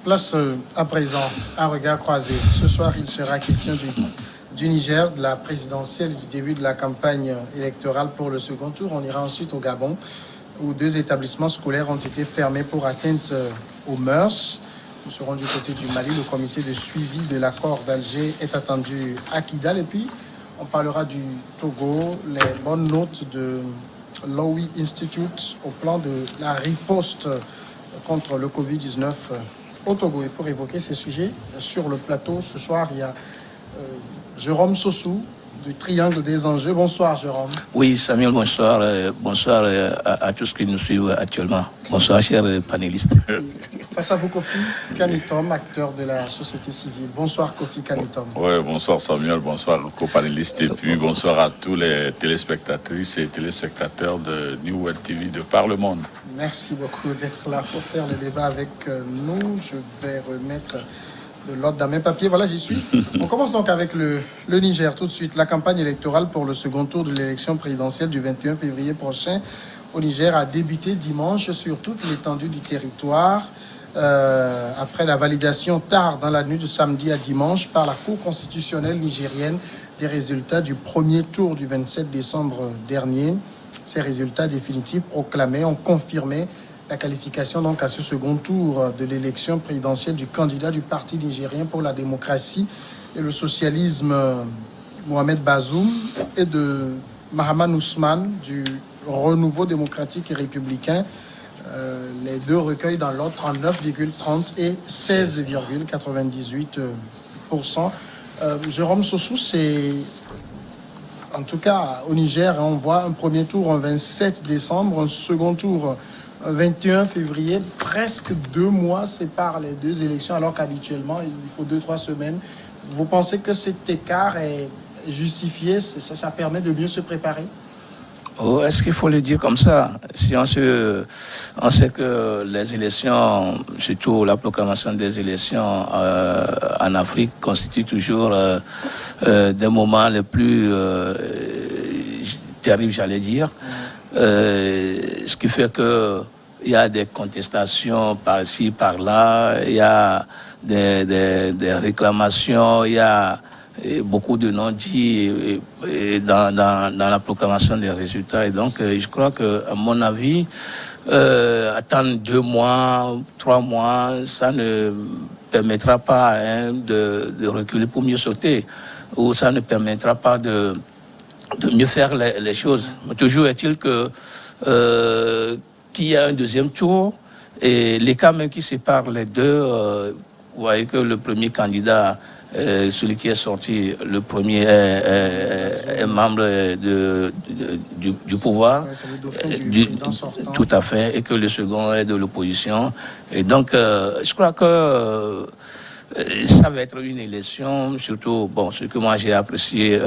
Place à présent, un regard croisé. Ce soir, il sera question du Niger, de la présidentielle, du début de la campagne électorale pour le second tour. On ira ensuite au Gabon, où 2 établissements scolaires ont été fermés pour atteinte aux mœurs. Nous serons du côté du Mali. Le comité de suivi de l'accord d'Alger est attendu à Kidal. Et puis, on parlera du Togo, les bonnes notes de l'Owi Institute au plan de la riposte contre le Covid-19 au Togo. Et pour évoquer ces sujets, sur le plateau, ce soir, il y a Jérôme Sossou, du Triangle des Enjeux. Bonsoir, Jérôme. Oui, Samuel, bonsoir. Bonsoir à tous qui nous suivent actuellement. Bonsoir, chers panélistes. Face à vous, Kofi Kanitom, acteur de la société civile. Bonsoir, Kofi Kanitom. Oui, bonsoir, Samuel. Bonsoir, co-panélistes. Et puis, bonsoir à tous les téléspectatrices et téléspectateurs de New World TV de par le monde. Merci beaucoup d'être là pour faire le débat avec nous. Je vais remettre de l'ordre dans mes papiers. Voilà, j'y suis. On commence donc avec le Niger tout de suite. La campagne électorale pour le second tour de l'élection présidentielle du 21 février prochain au Niger a débuté dimanche sur toute l'étendue du territoire. Après la validation tard dans la nuit de samedi à dimanche par la Cour constitutionnelle nigérienne des résultats du premier tour du 27 décembre dernier. Ces résultats définitifs proclamés ont confirmé la qualification donc à ce second tour de l'élection présidentielle du candidat du Parti nigérien pour la démocratie et le socialisme, Mohamed Bazoum, et de Mahaman Ousmane du Renouveau démocratique et républicain. Les deux recueillent dans l'ordre 39,30 et 16,98%. Jérôme Sossou, c'est... En tout cas, au Niger, on voit un premier tour un 27 décembre, un second tour un 21 février. Presque 2 mois séparent les 2 élections, alors qu'habituellement, il faut 2-3 semaines. Vous pensez que cet écart est justifié? Ça permet de mieux se préparer? Oh, est-ce qu'il faut le dire comme ça? Si on sait que les élections, surtout la proclamation des élections en Afrique, constitue toujours des moments les plus terribles, j'allais dire. Ce qui fait que il y a des contestations par-ci, par-là, il y a des réclamations, il y a beaucoup de non-dits dans la proclamation des résultats. Et donc, je crois que, à mon avis, attendre 2 mois, 3 mois, ça ne permettra pas de reculer pour mieux sauter, ou ça ne permettra pas de mieux faire les choses. Toujours est-il que qu'il y a un deuxième tour, et l'écart même qui sépare les deux, vous voyez que le premier candidat, celui qui est sorti, le premier est membre du pouvoir, tout à fait, et que le second est de l'opposition. Et donc, je crois que ça va être une élection, surtout, bon, ce que moi j'ai apprécié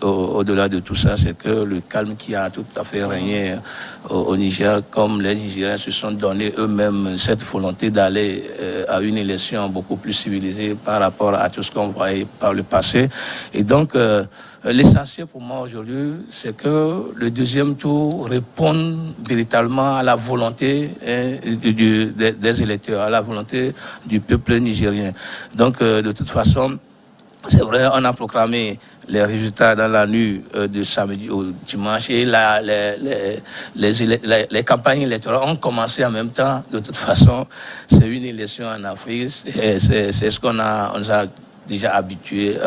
au-delà de tout ça, c'est que le calme qui a tout à fait régné au Niger, comme les Nigériens se sont donné eux-mêmes cette volonté d'aller à une élection beaucoup plus civilisée par rapport à tout ce qu'on voyait par le passé. Et donc, l'essentiel pour moi aujourd'hui, c'est que le deuxième tour réponde véritablement à la volonté des électeurs, à la volonté du peuple nigérien. Donc, de toute façon, c'est vrai, on a proclamé les résultats dans la nuit de samedi au dimanche, et les campagnes électorales ont commencé en même temps. De toute façon, c'est une élection en Afrique, c'est ce qu'on nous a déjà habitué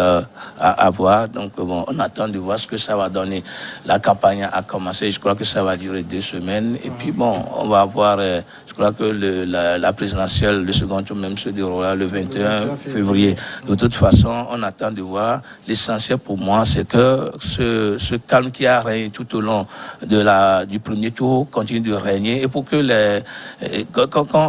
à voir. Donc, bon, on attend de voir ce que ça va donner. La campagne a commencé, je crois que ça va durer 2 semaines. Et puis, bon, on va voir, je crois que la présidentielle, le second tour même se déroulera le 21 février. De toute façon, on attend de voir. L'essentiel pour moi, c'est que ce calme qui a régné tout au long du premier tour continue de régner. Et pour que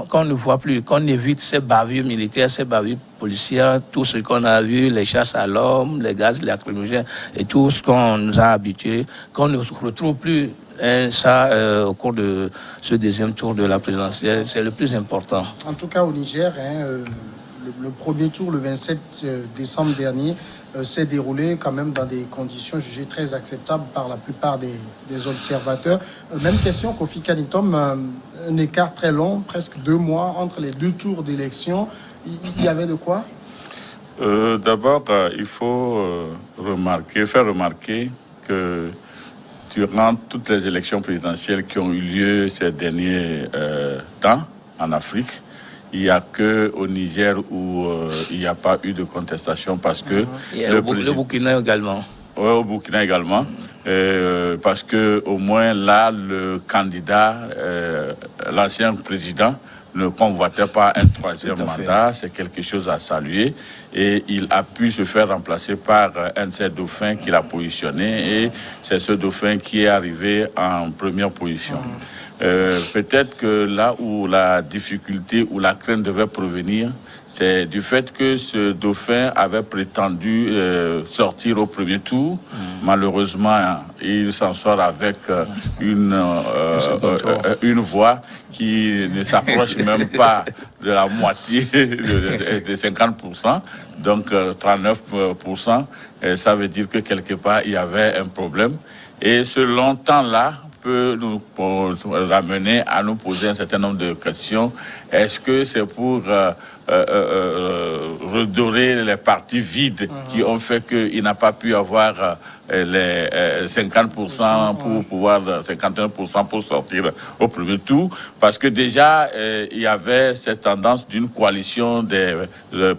qu'on ne voit plus, qu'on évite ces bavures militaires, ces bavures policières, tout ce qu'on a vu, les chasses à l'homme, les gaz lacrymogènes et tout ce qu'on nous a habitués, qu'on ne retrouve plus au cours de ce deuxième tour de la présidentielle, c'est le plus important. En tout cas, au Niger, le premier tour, le 27 décembre dernier, s'est déroulé quand même dans des conditions jugées très acceptables par la plupart des observateurs. Même question, Kofi Kanitom, un écart très long, presque 2 mois entre les 2 tours d'élection. Il y avait de quoi? D'abord, il faut faire remarquer que durant toutes les élections présidentielles qui ont eu lieu ces derniers temps en Afrique, il n'y a qu'au Niger où il n'y a pas eu de contestation parce que... Le Burkina également. Oui, au Burkina également. Parce que au moins là, le candidat, l'ancien président, ne convoitait pas un 3e mandat. C'est quelque chose à saluer. Et il a pu se faire remplacer par un de ses dauphins qu'il a positionné. Et c'est ce dauphin qui est arrivé en première position. Peut-être que là où la difficulté ou la crainte devait provenir, c'est du fait que ce dauphin avait prétendu sortir au premier tour. Malheureusement, il s'en sort avec une voix qui ne s'approche même pas de la moitié de 50%, donc 39%. Ça veut dire que quelque part, il y avait un problème. Et ce longtemps-là peut nous ramener à nous poser un certain nombre de questions. Est-ce que c'est pour redorer les parties vides qui ont fait qu'il n'a pas pu avoir les 50% pour pouvoir 51% pour sortir au premier tour? Parce que déjà, il y avait cette tendance d'une coalition des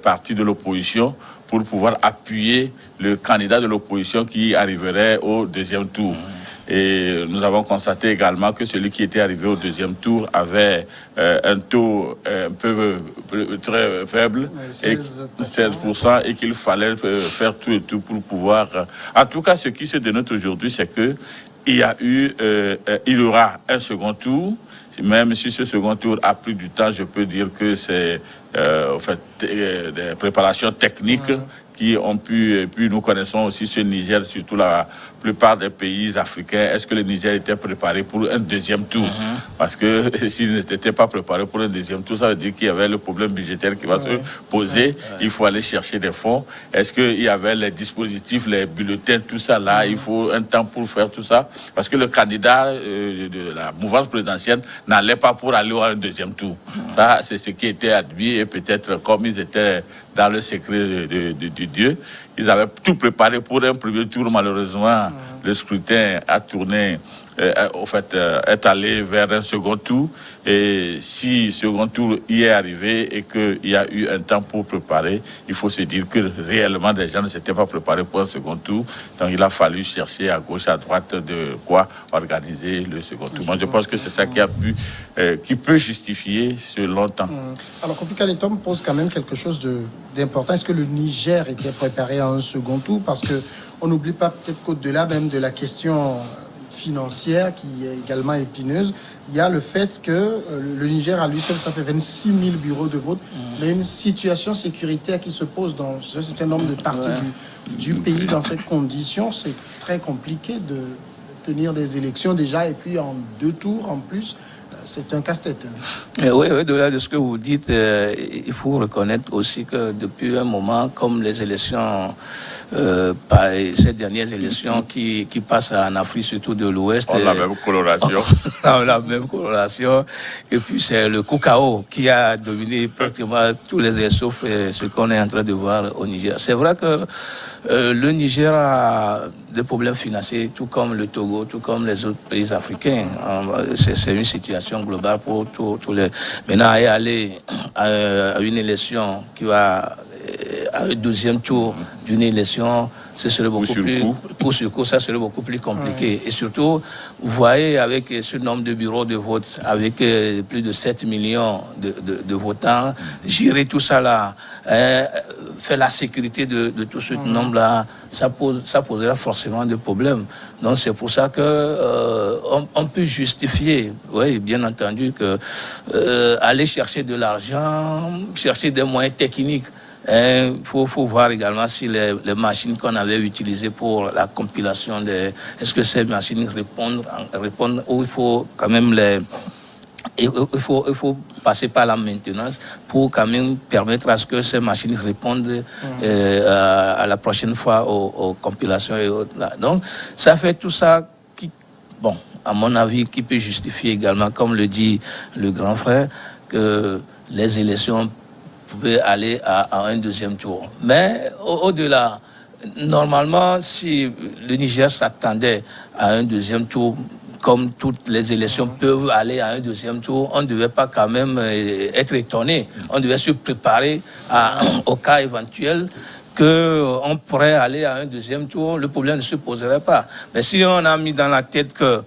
partis de l'opposition pour pouvoir appuyer le candidat de l'opposition qui arriverait au deuxième tour. Et nous avons constaté également que celui qui était arrivé au deuxième tour avait un taux un peu très faible, 16%, et qu'il fallait faire tout et tout pour pouvoir... En tout cas, ce qui se dénote aujourd'hui, c'est que il y aura un second tour. Même si ce second tour a pris du temps, je peux dire que c'est en fait des préparations techniques qui ont pu, et puis nous connaissons aussi ce Niger, surtout la plupart des pays africains. Est-ce que le Niger était préparé pour un deuxième tour? Parce que s'il n'était pas préparé pour un deuxième tour, ça veut dire qu'il y avait le problème budgétaire qui va se poser. Il faut aller chercher des fonds. Est-ce qu'il y avait les dispositifs, les bulletins, tout ça là? Il faut un temps pour faire tout ça. Parce que le candidat de la mouvance présidentielle n'allait pas pour aller à un deuxième tour. Ça, c'est ce qui était admis. Et peut-être comme ils étaient dans le secret de Dieu, ils avaient tout préparé pour un premier tour. Malheureusement, le scrutin a tourné, est allé vers un second tour. Et si second tour y est arrivé et qu'il y a eu un temps pour préparer, il faut se dire que réellement des gens ne s'étaient pas préparés pour un second tour. Donc il a fallu chercher à gauche, à droite de quoi organiser le second tour. Moi je pense que c'est ça qui peut justifier ce long temps. Alors Kofi Kanitom pose quand même quelque chose d'important. Est-ce que le Niger était préparé à un second tour? Parce qu'on n'oublie pas peut-être qu'au-delà même de la question financière qui est également épineuse, il y a le fait que le Niger à lui seul, ça fait 26 000 bureaux de vote, mais une situation sécuritaire qui se pose dans un certain nombre de parties du pays. Dans ces conditions, c'est très compliqué de tenir des élections déjà, et puis en 2 tours en plus. C'est un casse-tête. Oui, au-delà de ce que vous dites, il faut reconnaître aussi que depuis un moment, comme les élections, ces dernières élections qui passent en Afrique, surtout de l'Ouest... On a la même coloration. On a la même coloration. Et puis c'est le cacao qui a dominé pratiquement tous les élections, sauf ce qu'on est en train de voir au Niger. C'est vrai que le Niger a des problèmes financiers, tout comme le Togo, tout comme les autres pays africains. C'est une situation globale pour tous les... Maintenant, aller à une élection qui va à un 12e tour d'une élection, ce serait beaucoup plus coup sur coup, ça serait beaucoup plus compliqué. Et surtout, vous voyez, avec ce nombre de bureaux de vote, avec plus de 7 millions de votants, gérer tout ça là, faire la sécurité de tout ce nombre-là, ça posera forcément des problèmes. Donc c'est pour ça que on peut justifier, oui, bien entendu, que aller chercher de l'argent, chercher des moyens techniques. Il faut voir également si les machines qu'on avait utilisées pour la compilation est-ce que ces machines répondent ou il faut quand même il faut passer par la maintenance pour quand même permettre à ce que ces machines répondent à la prochaine fois aux compilations et autres. Donc, ça fait tout ça qui, bon, à mon avis, qui peut justifier également, comme le dit le grand frère, que les élections pouvaient aller à un deuxième tour. Mais au-delà, normalement, si le Niger s'attendait à un deuxième tour, comme toutes les élections peuvent aller à un deuxième tour, on ne devait pas quand même être étonné. On devait se préparer au cas éventuel qu'on pourrait aller à un deuxième tour, le problème ne se poserait pas. Mais si on a mis dans la tête que,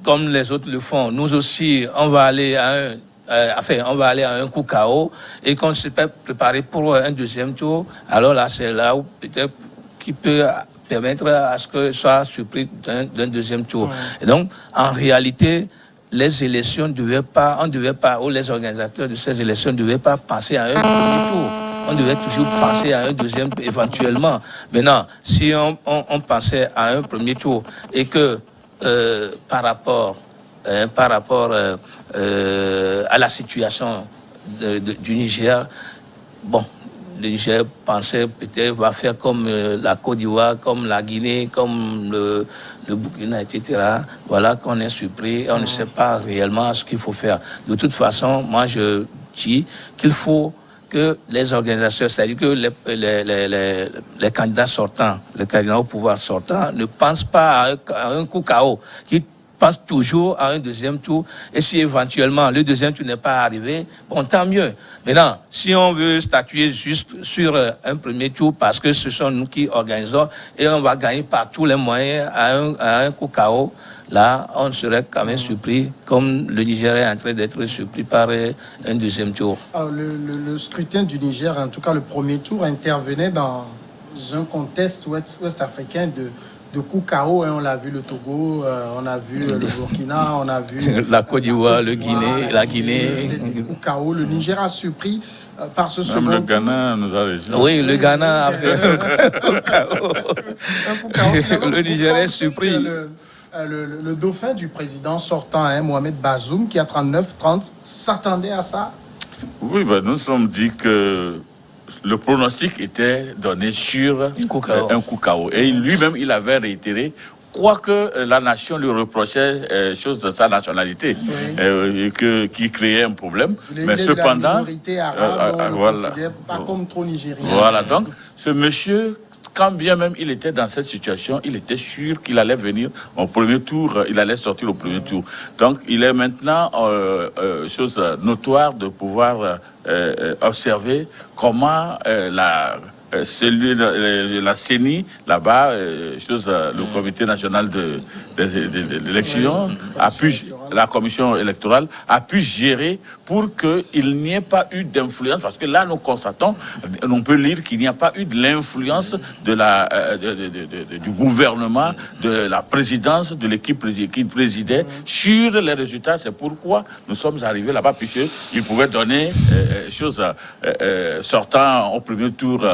comme les autres le font, nous aussi, on va aller à un coup KO et qu'on se peut préparer pour un deuxième tour, alors là, c'est là où peut-être qui peut permettre à ce que soit surpris d'un deuxième tour. Et donc, en réalité, les élections ou les organisateurs de ces élections ne devaient pas penser à un premier tour. On devait toujours penser à un deuxième éventuellement. Maintenant, si on pensait à un premier tour et que par rapport à la situation du Niger, bon, le Niger pensait peut-être va faire comme la Côte d'Ivoire, comme la Guinée, comme le Burkina, etc. Voilà qu'on est surpris, on ne sait pas réellement ce qu'il faut faire. De toute façon, moi je dis qu'il faut que les organisations, c'est-à-dire que les candidats sortants, les candidats au pouvoir sortants, ne pensent pas à un coup KO, qui pense toujours à un deuxième tour. Et si éventuellement le deuxième tour n'est pas arrivé, bon, tant mieux. Maintenant, si on veut statuer juste sur un premier tour parce que ce sont nous qui organisons et on va gagner par tous les moyens à un coup KO, là, on serait quand même surpris, comme le Niger est en train d'être surpris par un deuxième tour. Alors, le scrutin du Niger, en tout cas le premier tour, intervenait dans un contexte ouest-africain de coups KO, hein, on l'a vu le Togo, on a vu le Burkina, on a vu la Côte d'Ivoire, la Guinée. Des coups KO. Le Niger a surpris par ce second le Ghana nous a rejoint. Oui, le Ghana a fait un coup KO. Le Niger est surpris. Le dauphin du président sortant, hein, Mohamed Bazoum, qui a 39-30, s'attendait à ça? Oui, ben, nous nous sommes dit que le pronostic était donné sur un coup KO. Et lui-même, il avait réitéré, quoique la nation lui reprochait chose de sa nationalité, qui créait un problème. Mais cependant, la minorité arabe, on le considère pas comme trop nigérien. Voilà, donc ce monsieur, quand bien même il était dans cette situation, il était sûr qu'il allait venir au premier tour, il allait sortir au premier tour. Donc il est maintenant chose notoire de pouvoir observer comment la CENI, là-bas, le comité national de l'élection, la commission électorale, a pu gérer pour qu'il n'y ait pas eu d'influence, parce que là, nous constatons, on peut lire qu'il n'y a pas eu de l'influence du gouvernement, de la présidence, de l'équipe qui présidait sur les résultats. C'est pourquoi nous sommes arrivés là-bas, puisqu'ils pouvaient donner sortant au premier tour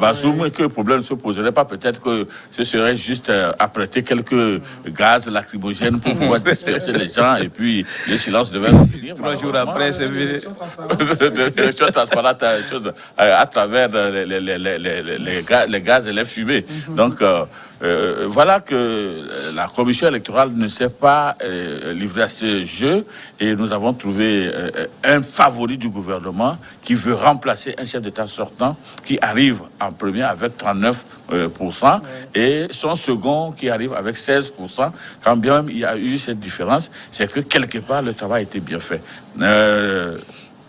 Bazoum, et que le problème ne se poserait pas. Peut-être que ce serait juste apprêter quelques gaz lacrymogènes pour pouvoir disperser les gens, et puis le silence devait revenir. 3 jours après, c'est venu. L'élection transparente à travers les gaz et les fumées. Donc, voilà que la commission électorale ne s'est pas livrée à ce jeu, et nous avons trouvé un favori du gouvernement qui veut remplacer un chef d'État sortant qui arrive en premier avec 39%, et son second qui arrive avec 16%. Quand bien même il y a eu cette différence, c'est que quelque part le travail était bien fait.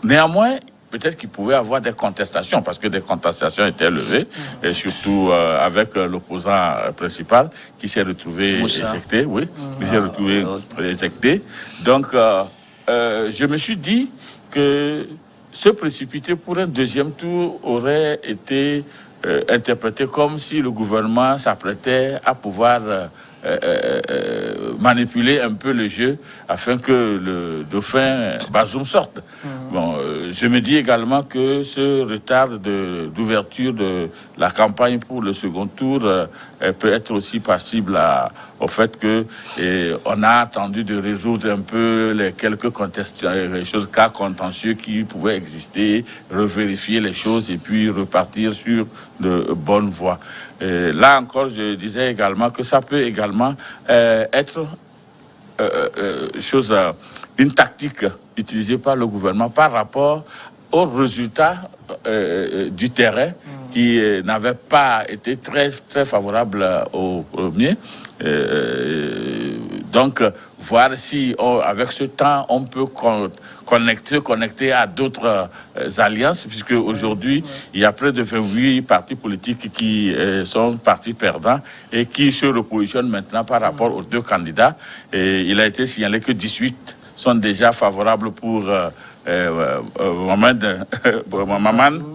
Néanmoins, peut-être qu'il pouvait y avoir des contestations, parce que des contestations étaient levées, et surtout avec l'opposant principal qui s'est retrouvé éjecté. Oui, qui s'est retrouvé éjecté. Donc, je me suis dit que se précipiter pour un deuxième tour aurait été interprété comme si le gouvernement s'apprêtait à pouvoir manipuler un peu le jeu afin que le dauphin Bazoum sorte. Bon, je me dis également que ce retard d'ouverture de la campagne pour le second tour peut être aussi passible au fait que on a attendu de résoudre un peu les quelques cas contentieux qui pouvaient exister, revérifier les choses et puis repartir sur de bonnes voies. Là encore, je disais également que ça peut également être une tactique utilisée par le gouvernement par rapport aux résultats du terrain qui n'avaient pas été très, très favorables au premier. Donc, voir si avec ce temps, on peut connecter à d'autres alliances, puisque aujourd'hui, il y a près de 28 partis politiques qui sont partis perdants et qui se repositionnent maintenant par rapport aux deux candidats. Et il a été signalé que 18 sont déjà favorables pour Maman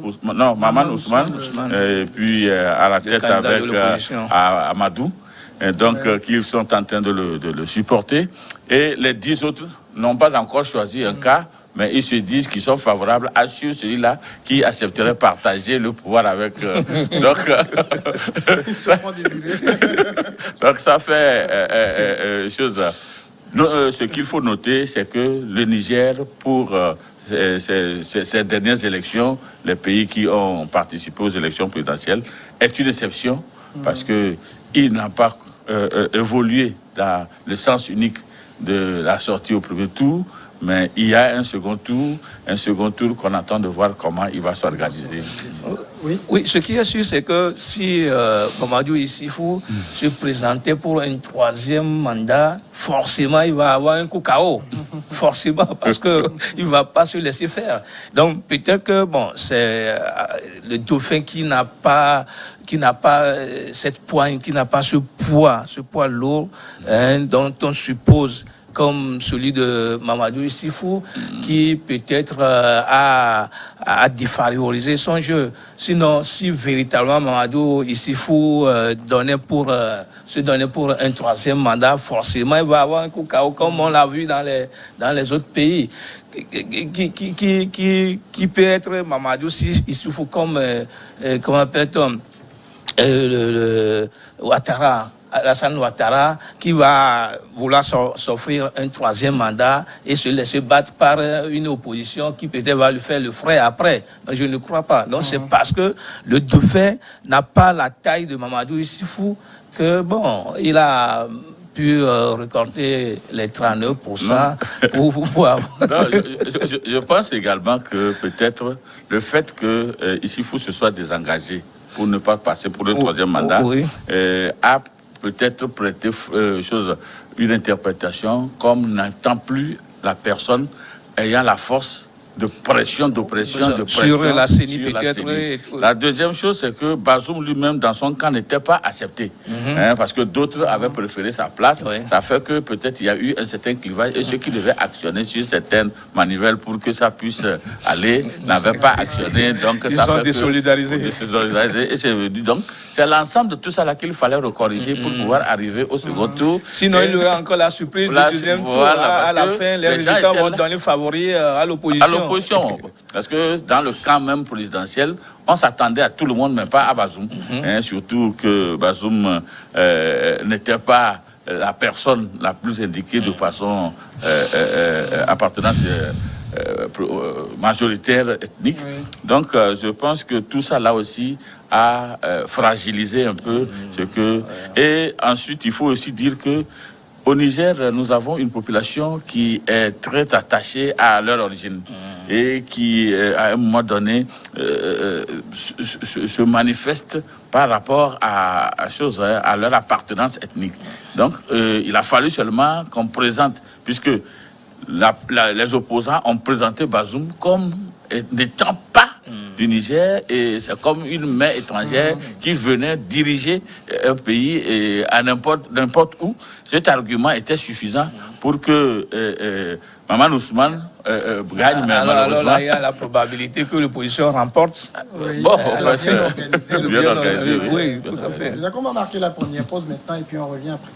Ousmane, et puis à la tête avec Amadou. Donc, qu'ils sont en train de le supporter. Et les 10 autres n'ont pas encore choisi un cas, mais ils se disent qu'ils sont favorables à celui-là qui accepterait partager le pouvoir avec... donc, ça fait chose... ce qu'il faut noter, c'est que le Niger, pour ces dernières élections, les pays qui ont participé aux élections présidentielles, est une exception parce qu'il n'a pas évolué dans le sens unique de la sortie au premier tour, mais il y a un second tour qu'on attend de voir comment il va s'organiser. Oui, ce qui est sûr, c'est que si Mamadou Issifou se présentait pour un troisième mandat, forcément, il va avoir un coup KO. Forcément, parce qu'il ne va pas se laisser faire. Donc, peut-être que, c'est le dauphin qui n'a pas cette poigne, qui n'a pas ce poids lourd, dont on suppose, comme celui de Mamadou Issifou, qui peut-être a défavorisé son jeu. Sinon, si véritablement Mamadou Issifou se donnait pour un troisième mandat, forcément, il va avoir un coup KO, comme on l'a vu dans les autres pays. Qui peut être Mamadou Issifou comme, comment appelle-t-on, le Ouattara, Alassane Ouattara, qui va vouloir s'offrir un troisième mandat et se laisser battre par une opposition qui peut-être va lui faire le frais après. Donc, je ne crois pas. Donc, c'est parce que le dauphin n'a pas la taille de Mamadou Issifou que, il a pu récolter les 39% pour avoir... Je pense également que peut-être le fait que Issifou se soit désengagé pour ne pas passer pour le troisième mandat a peut-être prêté une interprétation comme n'étant plus la personne ayant la force de pression, d'oppression, sur la CENI peut-être. La deuxième chose, c'est que Bazoum lui-même, dans son camp, n'était pas accepté. Parce que d'autres avaient préféré sa place. Ça fait que peut-être il y a eu un certain clivage et ceux qui devaient actionner sur certaines manivelles pour que ça puisse aller n'avaient pas actionné. Donc, ils sont désolidarisés. Et c'est venu. Donc, c'est l'ensemble de tout ça là qu'il fallait recorriger pour pouvoir arriver au second tour. Sinon, il y aura encore la surprise du deuxième tour. À la fin, les résultats vont donner favori à l'opposition. Parce que dans le camp même présidentiel, on s'attendait à tout le monde, mais pas à Bazoum. Surtout que Bazoum n'était pas la personne la plus indiquée de façon appartenance majoritaire ethnique. Donc, je pense que tout ça là aussi a fragilisé un peu ce que... Et ensuite, il faut aussi dire que au Niger, nous avons une population qui est très attachée à leur origine et qui, à un moment donné, se manifeste par rapport à leur appartenance ethnique. Donc, il a fallu seulement qu'on présente, puisque les opposants ont présenté Bazoum comme n'étant pas du Niger, et c'est comme une main étrangère qui venait diriger un pays à n'importe où. Cet argument était suffisant pour que Maman Ousmane gagne. Mais alors là, il y a la probabilité que l'opposition remporte. Oui, bien organisé. Oui, tout à fait. On va marquer la première pause maintenant et puis on revient après.